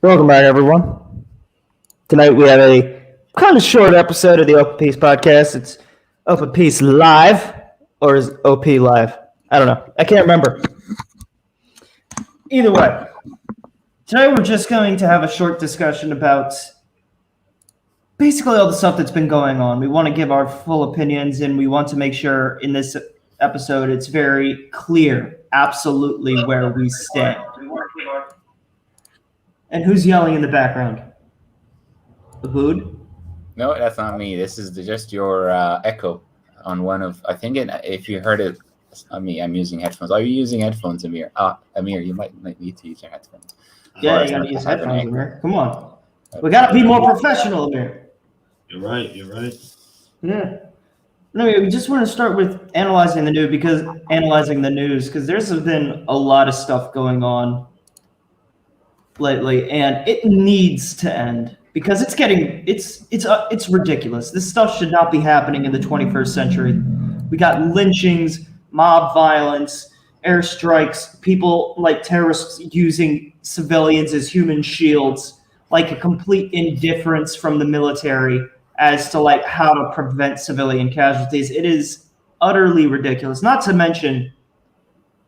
Welcome back, everyone. Tonight we have a kind of short episode of the Open Peace podcast. It's Open Peace Live, or is OP Live? I don't know. I can't remember. Either way, tonight we're just going to have a short discussion about basically all the stuff that's been going on. We want to give our full opinions, and we want to make sure in this episode it's very clear, absolutely where we stand. And who's yelling in the background? Abood? No, that's not me. This is just your echo on one of. I think if you heard it, it's not me. I'm using headphones. Are you using headphones, Amir? Amir, you might need to use your headphones. Yeah, you gotta use headphones, Amir. Come on, we gotta be more professional, Amir. You're right. Yeah. Anyway, we just want to start with analyzing the news because there's been a lot of stuff going on lately, and it needs to end because it's ridiculous. This stuff should not be happening in the 21st century. We got lynchings, mob violence, airstrikes, people like terrorists using civilians as human shields, like a complete indifference from the military as to like how to prevent civilian casualties. It is utterly ridiculous. Not to mention,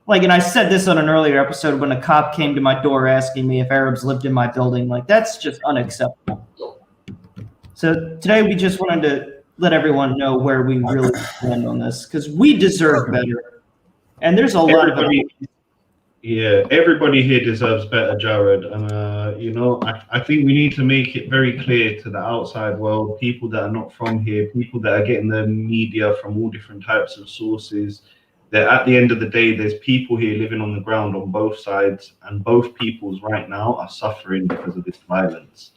like, and I said this on an earlier episode when a cop came to my door asking me if Arabs lived in my building. Like, that's just unacceptable. So today we just wanted to let everyone know where we really stand on this because we deserve better. And there's a lot of everybody here deserves better, Jared. And I think we need to make it very clear to the outside world, people that are not from here, people that are getting their media from all different types of sources, that at the end of the day, there's people here living on the ground on both sides, and both peoples right now are suffering because of this violence.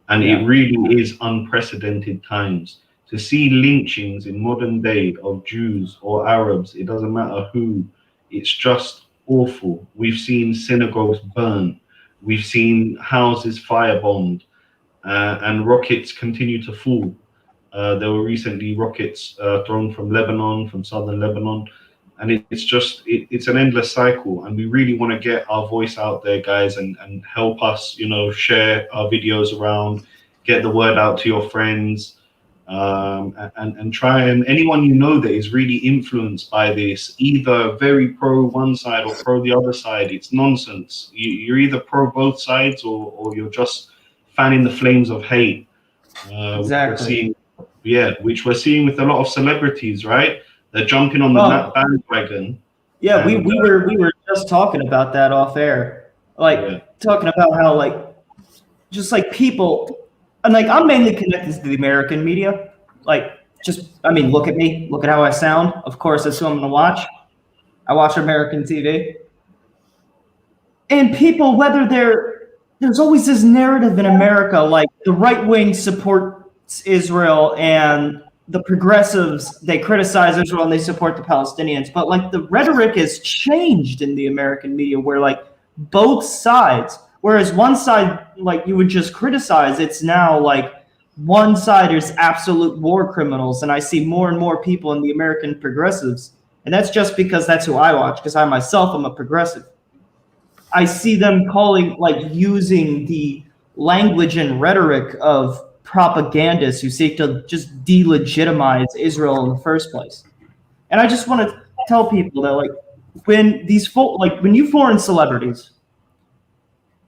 And it really is unprecedented times. To see lynchings in modern day of Jews or Arabs, it doesn't matter who, it's just awful. We've seen synagogues burn. We've seen houses firebombed, and rockets continue to fall. There were recently rockets thrown from Lebanon, from southern Lebanon. And it's an endless cycle, and we really want to get our voice out there, guys, and help us, share our videos around, get the word out to your friends, and try, and anyone that is really influenced by this, either very pro one side or pro the other side. It's nonsense. You're either pro both sides or you're just fanning the flames of hate. Exactly. Which we're seeing with a lot of celebrities, right? They're jumping on the bandwagon. Yeah, we were just talking about that off air. Talking about how just people, and I'm mainly connected to the American media. Look at me, look at how I sound. Of course, that's who I'm gonna watch. I watch American TV. And people, there's always this narrative in America, like the right wing supports Israel and the progressives, they criticize Israel and they support the Palestinians. But the rhetoric has changed in the American media where both sides, whereas one side, you would just criticize, it's now one side is absolute war criminals. And I see more and more people in the American progressives. And that's just because that's who I watch, because I myself am a progressive. I see them using the language and rhetoric of propagandists who seek to just delegitimize Israel in the first place. And I just want to tell people that when you foreign celebrities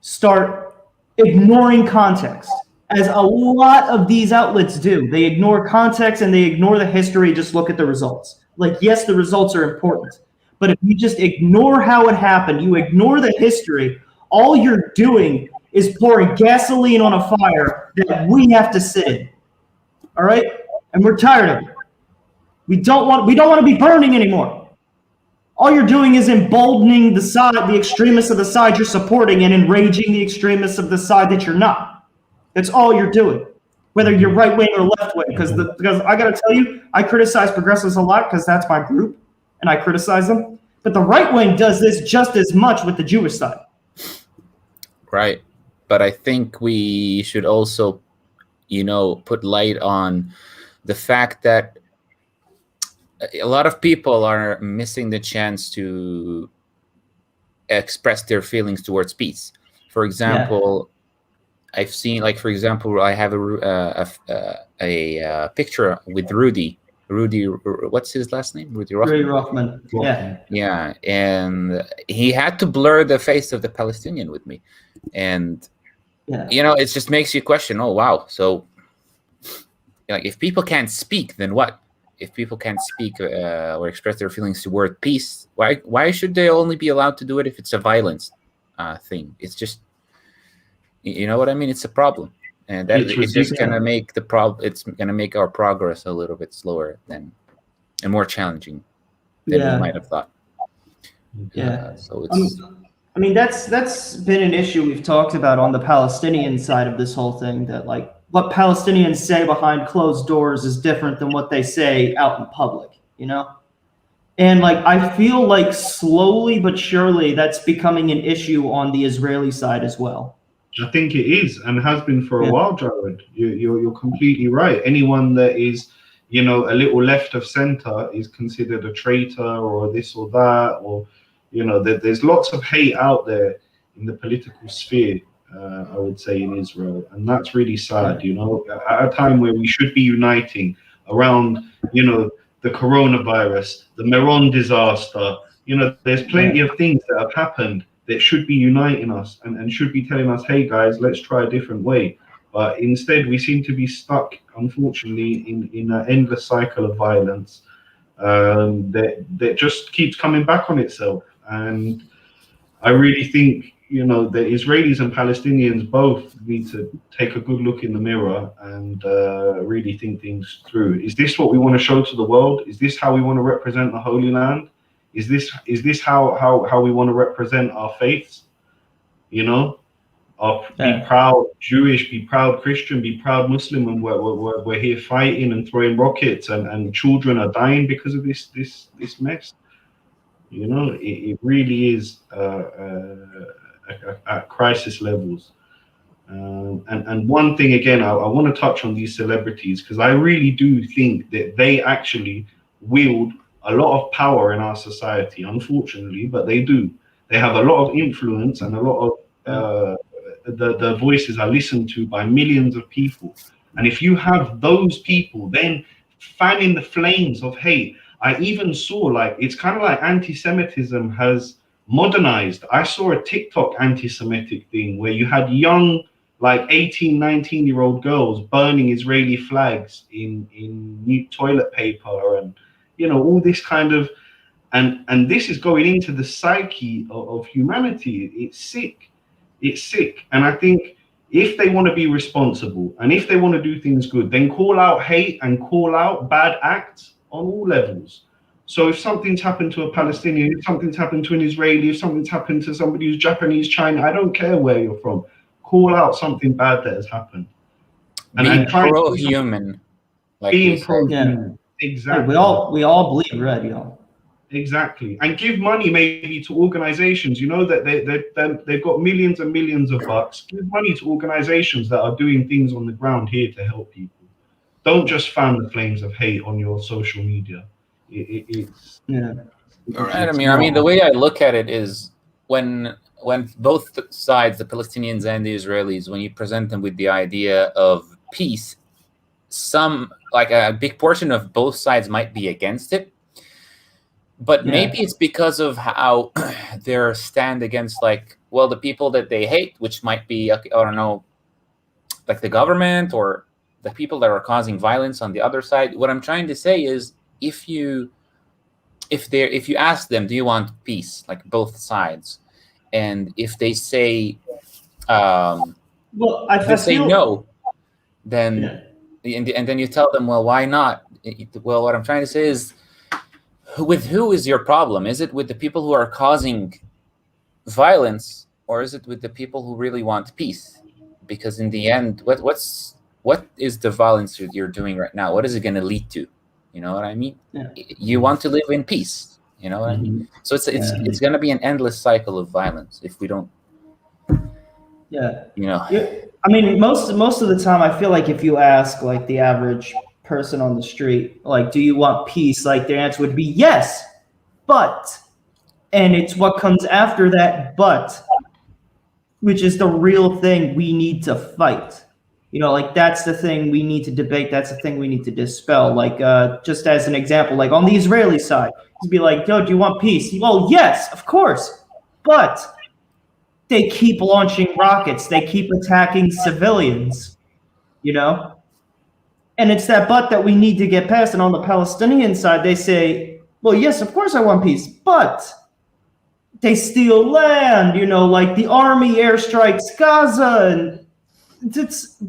start ignoring context, as a lot of these outlets do, they ignore context and they ignore the history, just look at the results. Yes, the results are important, but if you just ignore how it happened, you ignore the history, all you're doing is pouring gasoline on a fire that we have to sit in. All right? And we're tired of it. We don't want to be burning anymore. All you're doing is emboldening the extremists of the side you're supporting and enraging the extremists of the side that you're not. That's all you're doing. Whether you're right wing or left wing. Because I gotta tell you, I criticize progressives a lot because that's my group and I criticize them. But the right wing does this just as much with the Jewish side. Right. But I think we should also, put light on the fact that a lot of people are missing the chance to express their feelings towards peace. For example, I've seen, like, for example, I have a picture with Rudy. What's his last name? Rudy Ruffman. Yeah, and he had to blur the face of the Palestinian with me, and it just makes you question. Oh wow, so like if people can't speak, then what? If people can't speak or express their feelings toward peace, why should they only be allowed to do it if it's a violence thing? It's just, you know what I mean? It's a problem, and that it's just gonna make the problem. It's gonna make our progress a little bit slower and more challenging than we might have thought. So it's. I mean, that's been an issue we've talked about on the Palestinian side of this whole thing. That like what Palestinians say behind closed doors is different than what they say out in public. And like I feel like slowly but surely that's becoming an issue on the Israeli side as well. I think it is and has been for a while, Jared. You're completely right. Anyone that is, a little left of center is considered a traitor or this or that, or, there's lots of hate out there in the political sphere, I would say, in Israel. And that's really sad, at a time where we should be uniting around, the coronavirus, the Meron disaster. There's plenty of things that have happened that should be uniting us and should be telling us, hey guys, let's try a different way. But instead, we seem to be stuck, unfortunately, in an endless cycle of violence that just keeps coming back on itself. And I really think, the Israelis and Palestinians both need to take a good look in the mirror and really think things through. Is this what we want to show to the world? Is this how we want to represent the Holy Land? Is this how we want to represent our faiths? Be proud Jewish, be proud Christian, be proud Muslim, and we're here fighting and throwing rockets, and children are dying because of this mess. It really is at crisis levels. And one thing again, I want to touch on these celebrities, because I really do think that they actually wield a lot of power in our society, unfortunately, but they do. They have a lot of influence, and a lot of the voices are listened to by millions of people. And if you have those people then fanning the flames of hate, I even saw, it's kind of like anti-Semitism has modernized. I saw a TikTok anti-Semitic thing where you had young, 18, 19-year-old girls burning Israeli flags in new toilet paper, and all this kind of, and this is going into the psyche of humanity. It's sick. And I think if they want to be responsible and if they want to do things good, then call out hate and call out bad acts on all levels. So if something's happened to a Palestinian, if something's happened to an Israeli, if something's happened to somebody who's Japanese, China, I don't care where you're from, call out something bad that has happened. And pro-human. Being pro-human. Exactly. We all bleed red, Exactly. And give money maybe to organizations, that they've got millions and millions of bucks. Give money to organizations that are doing things on the ground here to help people. Don't just fan the flames of hate on your social media. It's right. I mean, the way I look at it is when both sides, the Palestinians and the Israelis, when you present them with the idea of peace, a big portion of both sides might be against it. But maybe it's because of how their stand against, the people that they hate, which might be, I don't know, like the government or the people that are causing violence on the other side. What I'm trying to say is, if you ask them, do you want peace, like both sides, and if they say, say no, then and then you tell them, well, why not? Well, what I'm trying to say is, with who is your problem? Is it with the people who are causing violence, or is it with the people who really want peace? Because in the end, what is the violence you're doing right now? What is it going to lead to? You know what I mean? Yeah. You want to live in peace. You know what I mean? So it's going to be an endless cycle of violence if we don't. I mean, most of the time, I feel like if you ask the average person on the street, do you want peace? Their answer would be yes, but, and it's what comes after that, but. which is the real thing we need to fight. Like that's the thing we need to debate. That's the thing we need to dispel. Like, just as an example, like on the Israeli side, to be like, yo, do you want peace? Well, yes, of course. But they keep launching rockets. They keep attacking civilians, And it's that but that we need to get past. And on the Palestinian side, they say, well, yes, of course I want peace, but they steal land, like the army airstrikes Gaza, and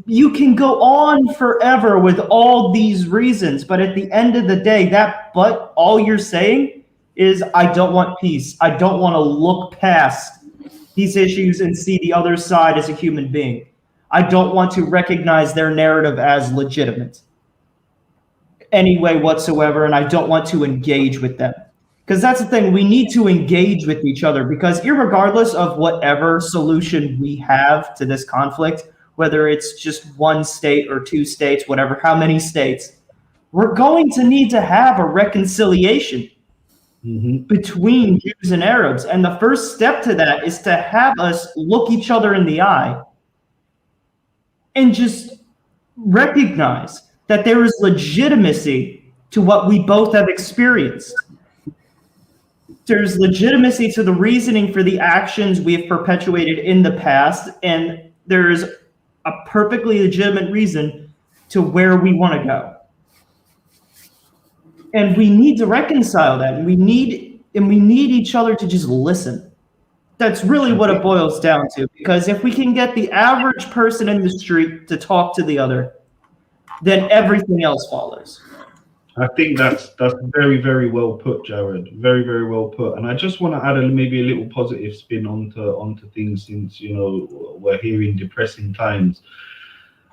you can go on forever with all these reasons, but at the end of the day, but all you're saying is, I don't want peace. I don't want to look past these issues and see the other side as a human being. I don't want to recognize their narrative as legitimate any way whatsoever, and I don't want to engage with them. Because that's the thing, we need to engage with each other, because irregardless of whatever solution we have to this conflict, whether it's just one state or two states, whatever, how many states, we're going to need to have a reconciliation between Jews and Arabs. And the first step to that is to have us look each other in the eye and just recognize that there is legitimacy to what we both have experienced. There's legitimacy to the reasoning for the actions we have perpetuated in the past, and there's a perfectly legitimate reason to where we want to go. And we need to reconcile that, and we need each other to just listen. That's really what it boils down to, because if we can get the average person in the street to talk to the other, then everything else follows. I think that's very, very well put, Jared. Very, very well put. And I just want to add maybe a little positive spin onto things, since we're here in depressing times.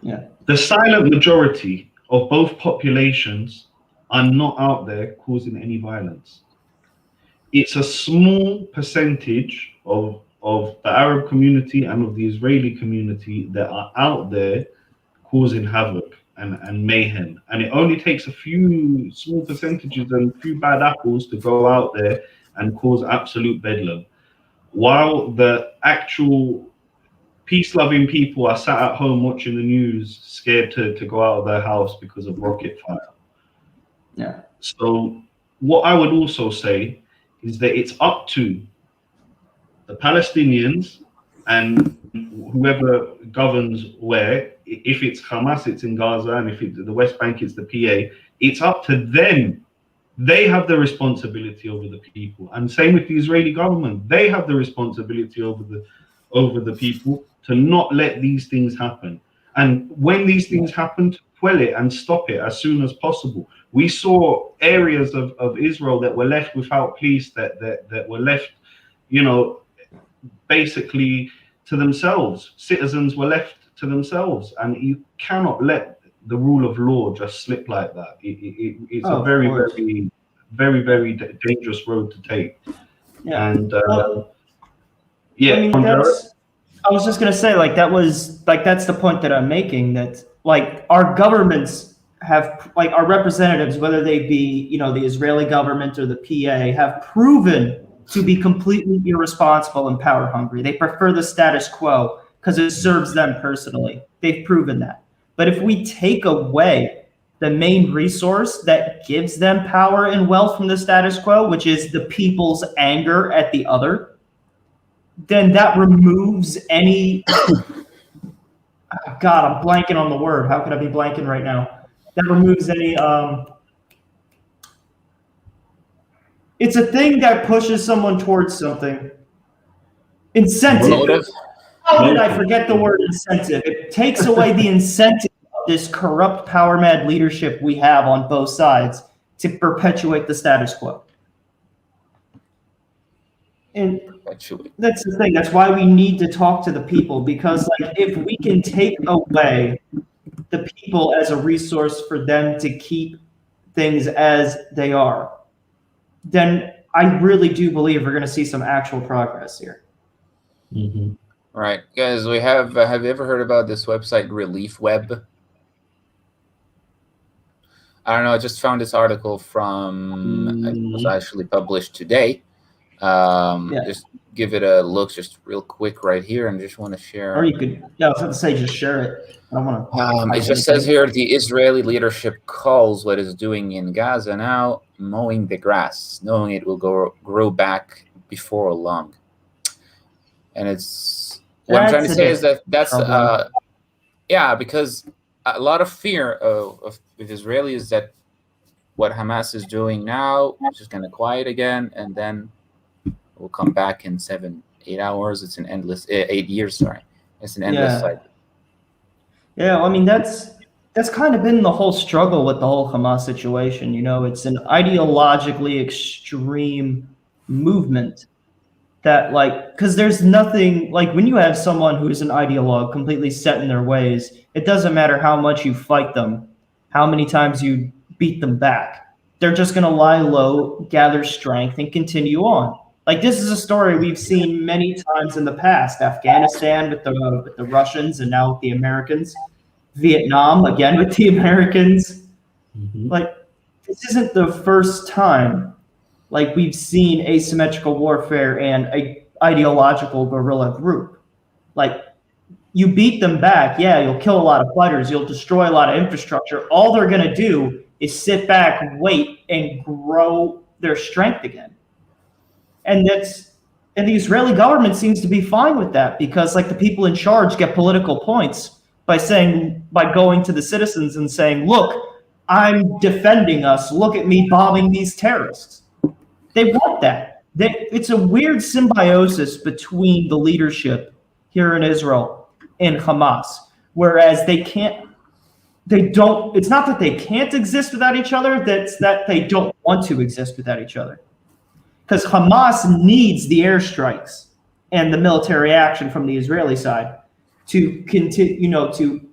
Yeah. The silent majority of both populations are not out there causing any violence. It's a small percentage of the Arab community and of the Israeli community that are out there causing havoc and mayhem, and it only takes a few small percentages and a few bad apples to go out there and cause absolute bedlam, while the actual peace-loving people are sat at home watching the news, scared to go out of their house because of rocket fire. Yeah. So what I would also say is that it's up to the Palestinians and whoever governs where. If it's Hamas, it's in Gaza, and if it's the West Bank, it's the PA. It's up to them. They have the responsibility over the people, and same with the Israeli government. They have the responsibility over the people to not let these things happen. And when these things happen, to quell it and stop it as soon as possible. We saw areas of Israel that were left without police, that were left, basically to themselves. Citizens were left to themselves, and you cannot let the rule of law just slip like that. It's a very, very, very, very dangerous road to take. Yeah. And yeah, I was just gonna say, that's the point that I'm making, that our governments have, our representatives, whether they be the Israeli government or the PA, have proven to be completely irresponsible and power hungry. They prefer the status quo because it serves them personally. They've proven that. But if we take away the main resource that gives them power and wealth from the status quo, which is the people's anger at the other, then that removes any God, I'm blanking on the word. How could I be blanking right now? That removes any it's a thing that pushes someone towards something. Incentive. Motive. How did I forget the word incentive? It takes away the incentive of this corrupt, power-mad leadership we have on both sides to perpetuate the status quo. And that's the thing. That's why we need to talk to the people, because if we can take away the people as a resource for them to keep things as they are, then I really do believe we're going to see some actual progress here. Mm-hmm. Right, guys, we have you ever heard about this website, Relief Web? I don't know, I just found this article from, it was actually published today. Just give it a look, just real quick right here, and just want to share. Or you could, I was going to say, just share it. I don't want to. It just says here the Israeli leadership calls what it's doing in Gaza now mowing the grass, knowing it will grow back before long. And it's what I'm trying to say is that's because a lot of fear of Israelis that what Hamas is doing now is just going to quiet again, and then we'll come back in 7-8 hours. It's an endless 8 years. Sorry, it's an endless cycle. Yeah, I mean that's kind of been the whole struggle with the whole Hamas situation. You know, it's an ideologically extreme movement that, like, because there's nothing like when you have someone who's an ideologue completely set in their ways, it doesn't matter how much you fight them, how many times you beat them back. They're just going to lie low, gather strength, and continue on. Like, this is a story we've seen many times in the past. Afghanistan with the Russians, and now with the Americans. Vietnam, again with the Americans. Mm-hmm. Like, this isn't the first time, like, we've seen asymmetrical warfare and a ideological guerrilla group. Like, you beat them back, yeah, you'll kill a lot of fighters, you'll destroy a lot of infrastructure. All they're going to do is sit back, wait, and grow their strength again. And the Israeli government seems to be fine with that because, like, the people in charge get political points by going to the citizens and saying, look, I'm defending us. Look at me bombing these terrorists. They want that. It's a weird symbiosis between the leadership here in Israel and Hamas, whereas it's not that they can't exist without each other, that's that they don't want to exist without each other. Because Hamas needs the airstrikes and the military action from the Israeli side to continue, to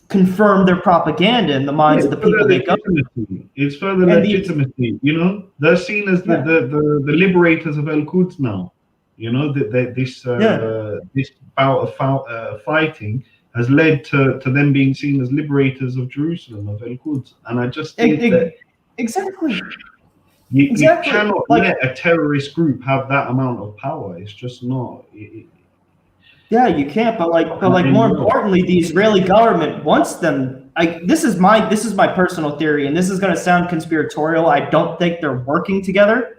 confirm their propaganda in the minds of the people they govern. It's for the legitimacy. They're seen as the liberators of El Quds now. This bout of fighting has led to them being seen as liberators of Jerusalem, of El Quds, and I just think that exactly. You cannot let a terrorist group have that amount of power. It's just not. Yeah, you can't. But more importantly, the Israeli government wants them. This is my personal theory, and this is going to sound conspiratorial. I don't think they're working together,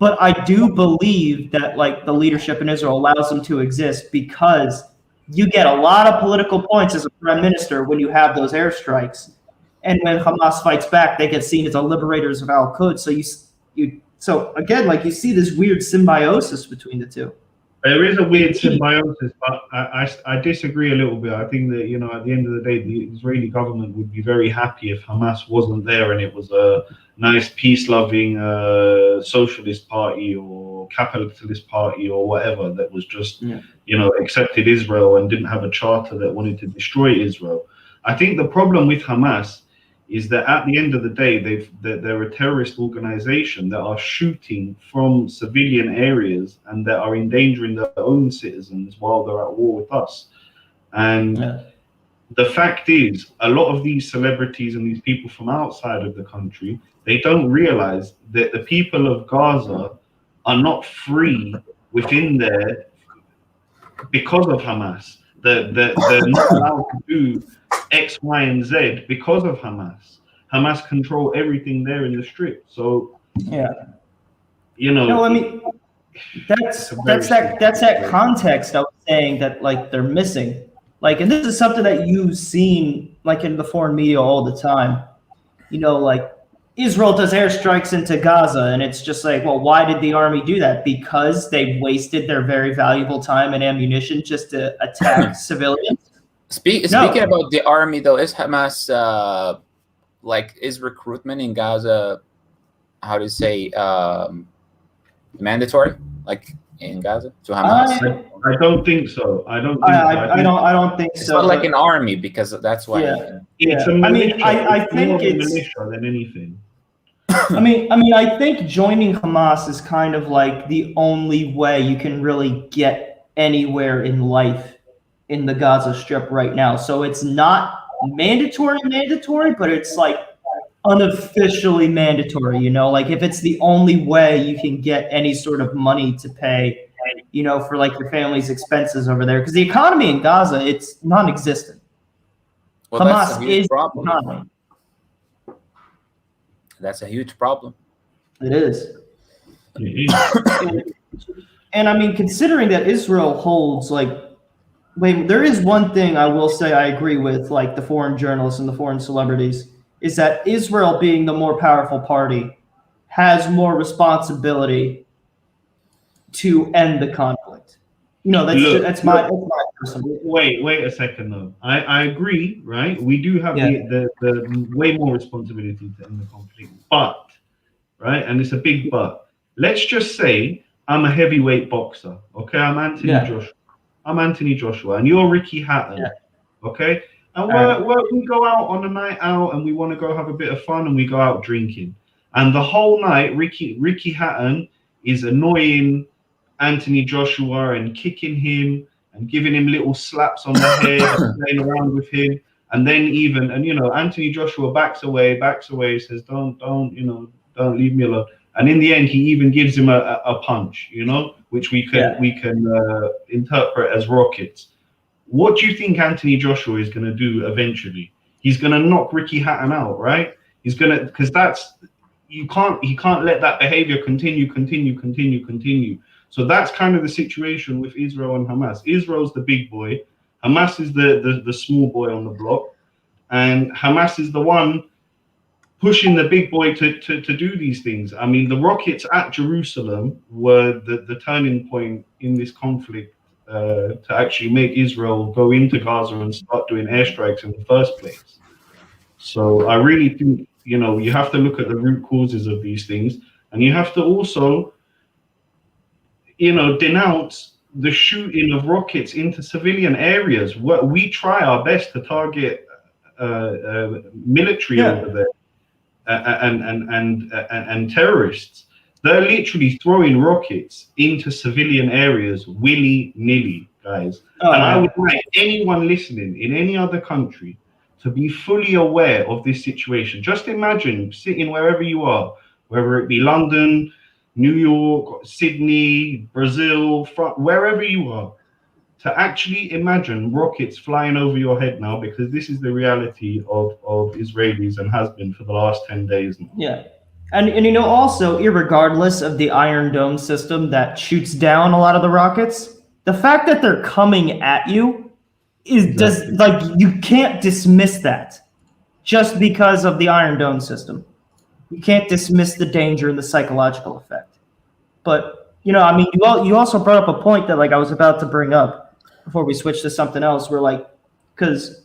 but I do believe that, like, the leadership in Israel allows them to exist because you get a lot of political points as a prime minister when you have those airstrikes. And when Hamas fights back, they get seen as the liberators of Al-Quds. So again, like, you see this weird symbiosis between the two. There is a weird symbiosis, but I disagree a little bit. I think that, at the end of the day, the Israeli government would be very happy if Hamas wasn't there and it was a nice, peace-loving socialist party or capitalist party or whatever that was just, accepted Israel and didn't have a charter that wanted to destroy Israel. I think the problem with Hamas is that at the end of the day, they're a terrorist organization that are shooting from civilian areas and that are endangering their own citizens while they're at war with us. And the fact is, a lot of these celebrities and these people from outside of the country, they don't realize that the people of Gaza are not free within there because of Hamas. They're not allowed to do X, Y, and Z because of Hamas. Hamas control everything there in the strip. So No, I mean, that's that context I was saying that, like, they're missing. Like, and this is something that you've seen, like, in the foreign media all the time. Like, Israel does airstrikes into Gaza, and it's just like, well, why did the army do that? Because they wasted their very valuable time and ammunition just to attack civilians. Speaking about the army, though, is Hamas is recruitment in Gaza? How do you say mandatory? Like in Gaza to Hamas? I don't think so. I don't think it's so. Not like an army, because that's why. It's a militia. I think it's more militia than anything. I think joining Hamas is kind of like the only way you can really get anywhere in life in the Gaza Strip right now. So it's not mandatory, but it's like unofficially mandatory, like if it's the only way you can get any sort of money to pay, for like your family's expenses over there. Because the economy in Gaza, it's non-existent. Well, that's a Hamas huge is the problem. economy. That's a huge problem. It is. And I mean, considering that Israel holds there is one thing I will say I agree with, like the foreign journalists and the foreign celebrities, is that Israel, being the more powerful party, has more responsibility to end the conflict. That's my personal. Wait a second though. I agree, right? We do have the way more responsibility to end the conflict, but right, and it's a big but. Let's just say I'm a heavyweight boxer. Okay, I'm Anthony Joshua, and you're Ricky Hatton. Yeah. Okay, and we go out on a night out, and we want to go have a bit of fun, and we go out drinking, and the whole night Ricky Hatton is annoying Anthony Joshua and kicking him and giving him little slaps on the head, and playing around with him, and then Anthony Joshua backs away, says, don't leave me alone. And in the end, he even gives him a punch, which we can interpret as rockets. What do you think Anthony Joshua is going to do eventually? He's going to knock Ricky Hatton out, right? He's going to, because he can't let that behavior continue. So that's kind of the situation with Israel and Hamas. Israel's the big boy, Hamas is the small boy on the block, and Hamas is the one pushing the big boy to do these things. I mean, the rockets at Jerusalem were the turning point in this conflict to actually make Israel go into Gaza and start doing airstrikes in the first place. So I really think, you have to look at the root causes of these things, and you have to also, denounce the shooting of rockets into civilian areas. We try our best to target military over there. And terrorists. They're literally throwing rockets into civilian areas willy-nilly, guys. I would like anyone listening in any other country to be fully aware of this situation. Just imagine sitting wherever you are, whether it be London, New York, Sydney, Brazil, wherever you are, to actually imagine rockets flying over your head now, because this is the reality of Israelis and has been for the last 10 days now. Yeah. And also, irregardless of the Iron Dome system that shoots down a lot of the rockets, the fact that they're coming at you you can't dismiss that just because of the Iron Dome system. You can't dismiss the danger and the psychological effect. But, you also brought up a point that I was about to bring up before we switch to something else, where because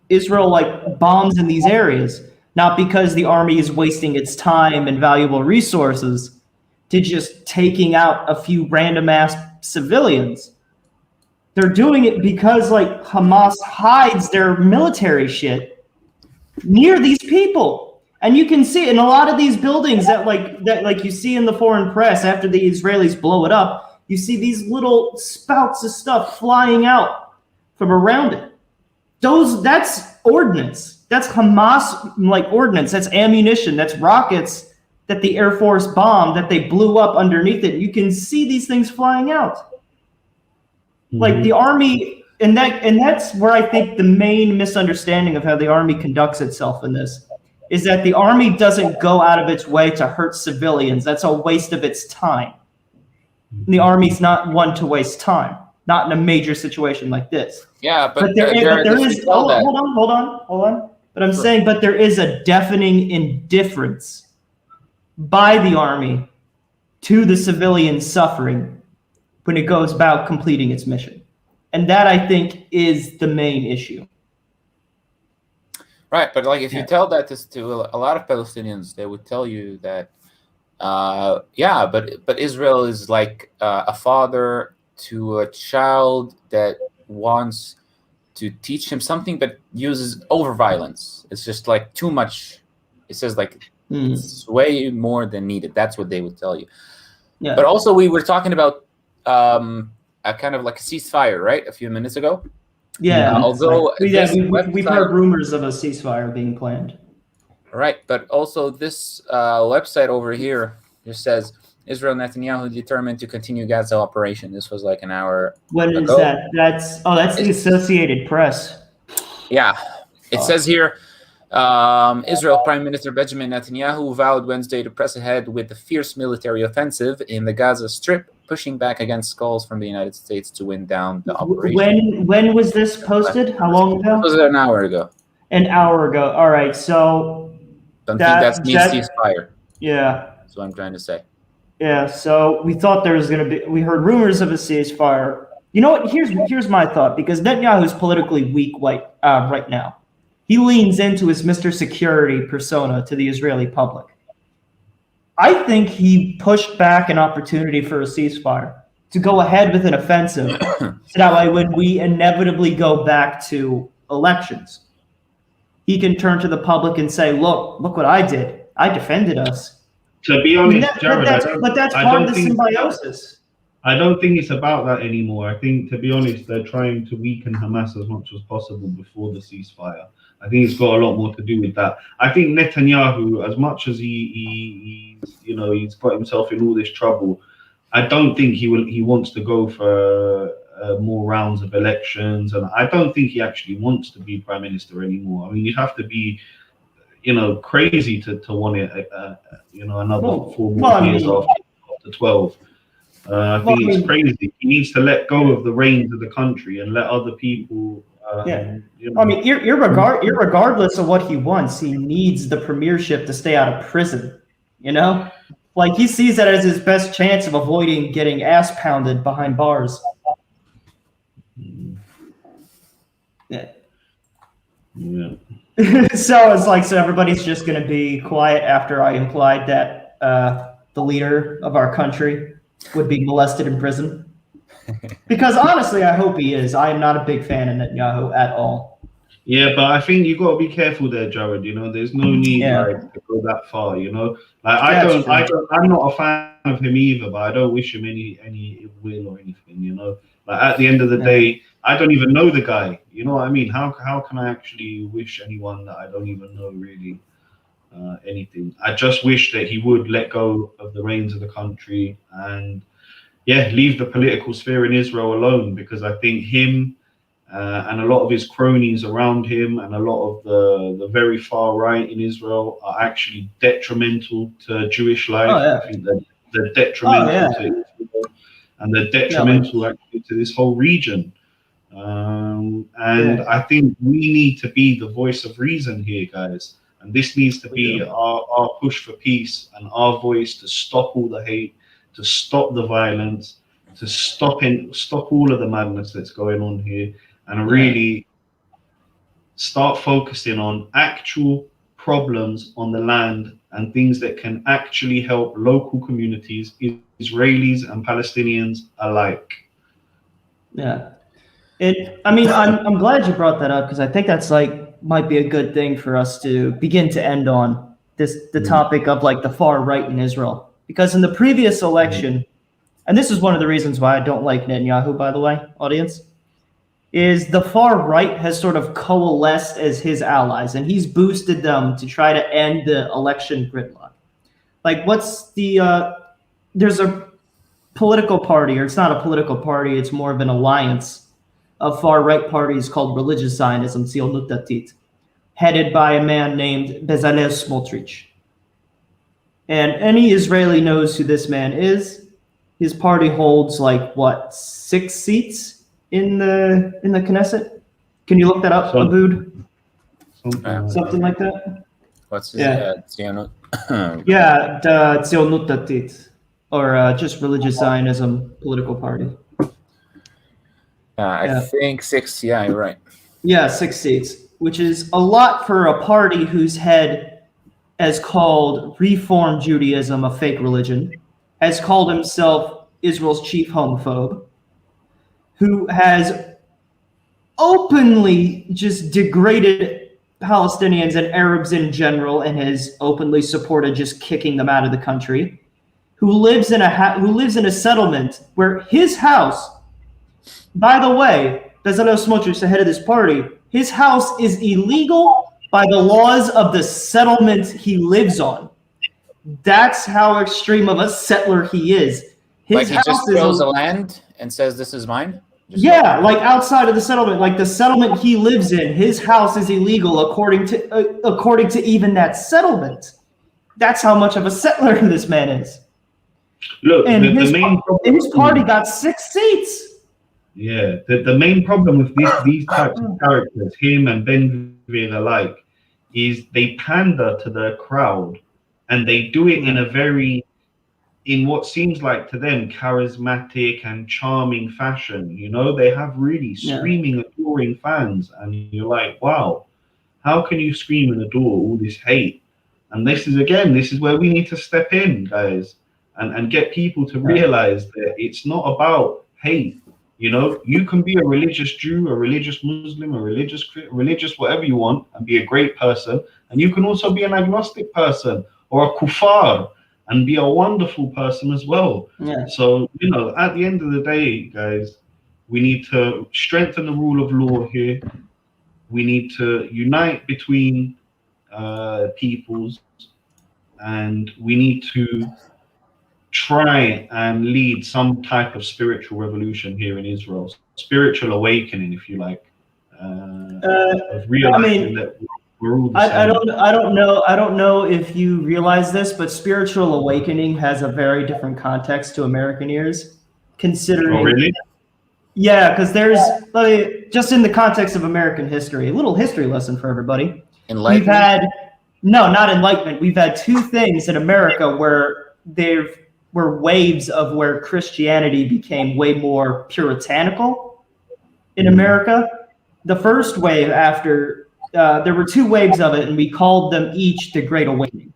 Israel bombs in these areas, not because the army is wasting its time and valuable resources to just taking out a few random ass civilians. They're doing it because Hamas hides their military shit near these people. And you can see in a lot of these buildings that you see in the foreign press after the Israelis blow it up, you see these little spouts of stuff flying out from around it. That's ordnance. That's Hamas ordnance. That's ammunition. That's rockets that the Air Force bombed that they blew up underneath it. You can see these things flying out. Mm-hmm. The army, and that's where I think the main misunderstanding of how the army conducts itself in this is that the army doesn't go out of its way to hurt civilians. That's a waste of its time. The army's not one to waste time, not in a major situation like this. Yeah, but there is. Hold on. But I'm saying, but there is a deafening indifference by the army to the civilian suffering when it goes about completing its mission, and that I think is the main issue. Right, but if you tell that to a lot of Palestinians, they would tell you that. But Israel is like a father to a child that wants to teach him something, but uses over violence. It's just too much. It says it's way more than needed. That's what they would tell you. Yeah. But also, we were talking about a kind of a ceasefire, right? A few minutes ago. Yeah. Although we've heard rumors of a ceasefire being planned. Right, but also this website over here just says Israel Netanyahu determined to continue Gaza operation. This was like an hour When is ago. that? That's the Associated Press. Yeah, it says here Israel Prime Minister Benjamin Netanyahu vowed Wednesday to press ahead with the fierce military offensive in the Gaza Strip, pushing back against calls from the United States to wind down the operation. When was this posted? How long ago? It was an hour ago. An hour ago. All right, so Don't think that means ceasefire. Yeah. That's what I'm trying to say. Yeah, so we thought there was going to be. We heard rumors of a ceasefire. You know what? Here's my thought, because Netanyahu's politically weak right now. He leans into his Mr. Security persona to the Israeli public. I think he pushed back an opportunity for a ceasefire to go ahead with an offensive, so that way when we inevitably go back to elections, he can turn to the public and say, look what I did. I defended us. To be honest, Jared, but that's part of the symbiosis. I don't think it's about that anymore. I think, to be honest, they're trying to weaken Hamas as much as possible before the ceasefire. I think it's got a lot more to do with that. I think Netanyahu, as much as he's got himself in all this trouble, I don't think he wants to go for more rounds of elections, and I don't think he actually wants to be prime minister anymore. I mean, you'd have to be, crazy to want it, another 4 more years after 12. I think it's crazy. He needs to let go of the reins of the country and let other people. I mean, irregardless of what he wants, he needs the premiership to stay out of prison. Like, he sees that as his best chance of avoiding getting ass pounded behind bars. Yeah. So it's like, so everybody's just going to be quiet after I implied that the leader of our country would be molested in prison. Because honestly, I hope he is. I am not a big fan of Netanyahu at all. Yeah, but I think you got to be careful there, Jared. There's no need to go that far. Like, I'm not a fan of him either, but I don't wish him any ill will or anything. Like, at the end of the day, I don't even know the guy. You know what I mean? How can I actually wish anyone that I don't even know really anything? I just wish that he would let go of the reins of the country and leave the political sphere in Israel alone, because I think him and a lot of his cronies around him and a lot of the very far right in Israel are actually detrimental to Jewish life. I think that they're detrimental to Israel, and they're detrimental actually to this whole region. I think we need to be the voice of reason here, guys. And this needs to be our push for peace and our voice to stop all the hate, to stop the violence, to stop all of the madness that's going on here, and really start focusing on actual problems on the land and things that can actually help local communities, Israelis and Palestinians alike. Yeah. I'm glad you brought that up, because I think that's might be a good thing for us to begin to end on the topic of the far right in Israel. Because in the previous election, and this is one of the reasons why I don't like Netanyahu, by the way, audience, is the far right has sort of coalesced as his allies, and he's boosted them to try to end the election gridlock. Like, there's a political party, or it's not a political party, it's more of an alliance of far-right parties called Religious Zionism, Tzionut Datit, headed by a man named Bezalel Smotrich. And any Israeli knows who this man is. His party holds 6 seats in the Knesset. Can you look that up, Abood? Something like that. What's his Tzionut? Tzionut Datit, or just Religious Zionism political party. I think 6. Yeah, you're right. Yeah, 6 seats, which is a lot for a party whose head has called Reform Judaism a fake religion, has called himself Israel's chief homophobe, who has openly just degraded Palestinians and Arabs in general, and has openly supported just kicking them out of the country, who lives in a settlement where his house. By the way, Bezalel Smotrich, the head of this party, his house is illegal by the laws of the settlement he lives on. That's how extreme of a settler he is. Like he just throws a land and says, "This is mine." Yeah, like outside of the settlement, like the settlement he lives in, his house is illegal according to even that settlement. That's how much of a settler this man is. Look, and his party got 6 seats. Yeah, the main problem with these types of characters, him and Ben-Gvir alike, is they pander to the crowd, and they do it in what seems like to them charismatic and charming fashion. You know, they have really screaming, adoring fans, and you're like, wow, how can you scream and adore all this hate? And this is where we need to step in, guys, and get people to realize that it's not about hate. You know, you can be a religious Jew, a religious Muslim, a religious whatever you want, and be a great person. And you can also be an agnostic person or a kuffar and be a wonderful person as well. Yeah. So, you know, at the end of the day, guys, we need to strengthen the rule of law here. We need to unite between peoples, and we need to try and lead some type of spiritual revolution here in Israel, spiritual awakening, if you like, of realizing that we're all the same. I don't know if you realize this, but spiritual awakening has a very different context to American ears, considering. Oh, really? Yeah, because there's just in the context of American history, a little history lesson for everybody. Enlightenment? Not enlightenment. We've had 2 things in America where there were waves of where Christianity became way more puritanical in America. The first wave after there were 2 waves of it, and we called them each the Great Awakening.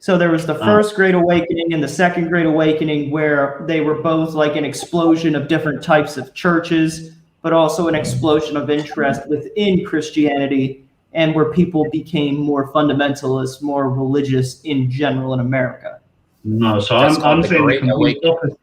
So there was the first Great Awakening and the second Great Awakening, where they were both like an explosion of different types of churches, but also an explosion of interest within Christianity, and where people became more fundamentalist, more religious in general in America. No, so I'm saying the complete opposite.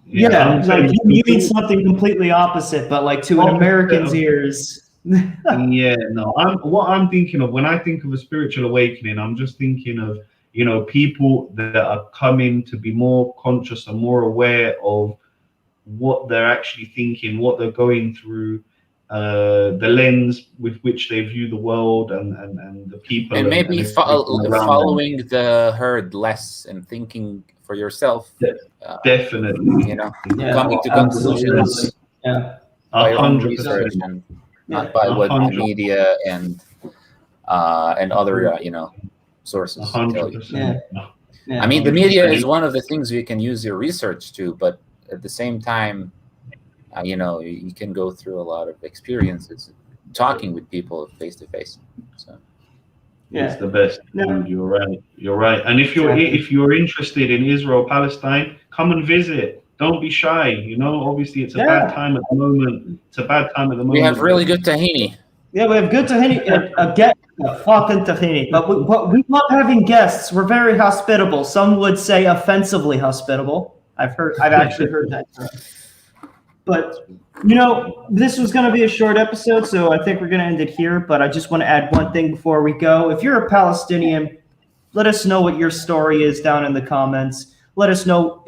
Yeah, like you mean something completely opposite, but like to an American's ears. Yeah, no. What I'm thinking of when I think of a spiritual awakening, I'm just thinking of, you know, people that are coming to be more conscious and more aware of what they're actually thinking, what they're going through, the lens with which they view the world and the people, and maybe following the herd less and thinking for yourself. Definitely, you know, coming to conclusions. By your own research and not by what the media and other you know, sources tell you. I mean, the media is one of the things you can use your research to, but at the same time, you know, you can go through a lot of experiences talking with people face to face. So it's the best. You're right. And if you're interested in Israel Palestine, come and visit. Don't be shy. You know, obviously it's a bad time at the moment. We have really good tahini. Yeah, we have good tahini. Get fucking tahini. But we love having guests. We're very hospitable. Some would say offensively hospitable. I've actually heard that term. But, you know, this was going to be a short episode, so I think we're going to end it here. But I just want to add one thing before we go. If you're a Palestinian, let us know what your story is down in the comments. Let us know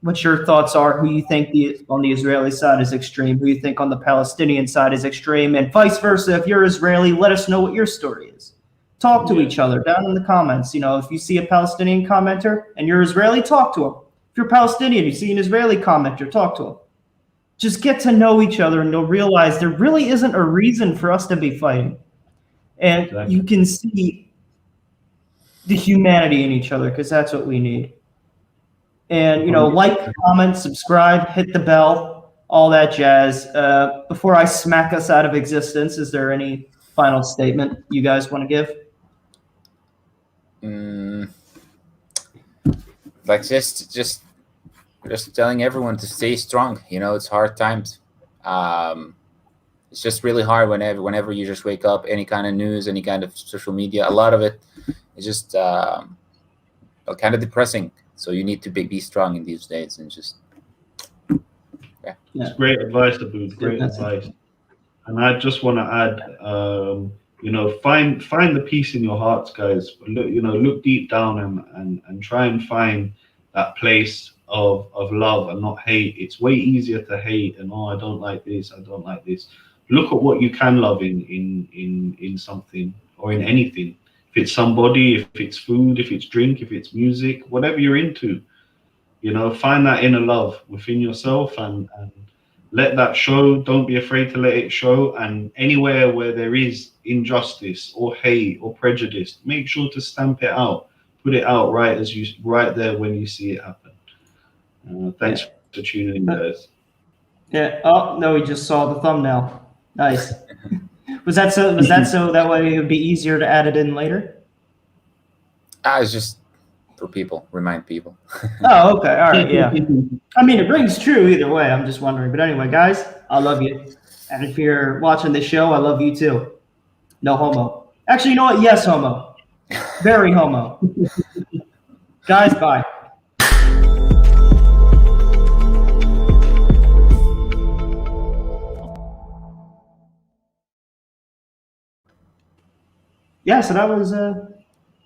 what your thoughts are, who you think on the Israeli side is extreme, who you think on the Palestinian side is extreme, and vice versa. If you're Israeli, let us know what your story is. Talk to each other down in the comments. You know, if you see a Palestinian commenter and you're Israeli, talk to him. If you're Palestinian, you see an Israeli commenter, talk to him. Just get to know each other, and you'll realize there really isn't a reason for us to be fighting. And you can see the humanity in each other, because that's what we need. And, you know, like, comment, subscribe, hit the bell, all that jazz. Before I smack us out of existence, is there any final statement you guys want to give? Like just telling everyone to stay strong. You know, it's hard times. It's just really hard whenever you just wake up, any kind of news, any kind of social media, a lot of it is just kind of depressing. So you need to be strong in these days and just It's great advice, Abu. Great advice. And I just want to add, Find the peace in your hearts, guys. Look deep down and try and find that place of love and not hate. It's way easier to hate and, oh, I don't like this, I don't like this. Look at what you can love in something or in anything. If it's somebody, if it's food, if it's drink, if it's music, whatever you're into, find that inner love within yourself and let that show. Don't be afraid to let it show. And anywhere where there is injustice or hate or prejudice, make sure to stamp it out, put it out right there when you see it happen. Thanks for tuning in, guys. Yeah. Oh no, we just saw the thumbnail. Nice. Was that so that way it would be easier to add it in later? It's just for people, remind people. Oh, okay. All right. Yeah. I mean, it rings true either way. I'm just wondering. But anyway, guys, I love you. And if you're watching this show, I love you too. No homo. Actually, you know what? Yes, homo. Very homo. Guys, bye. Yeah, so that was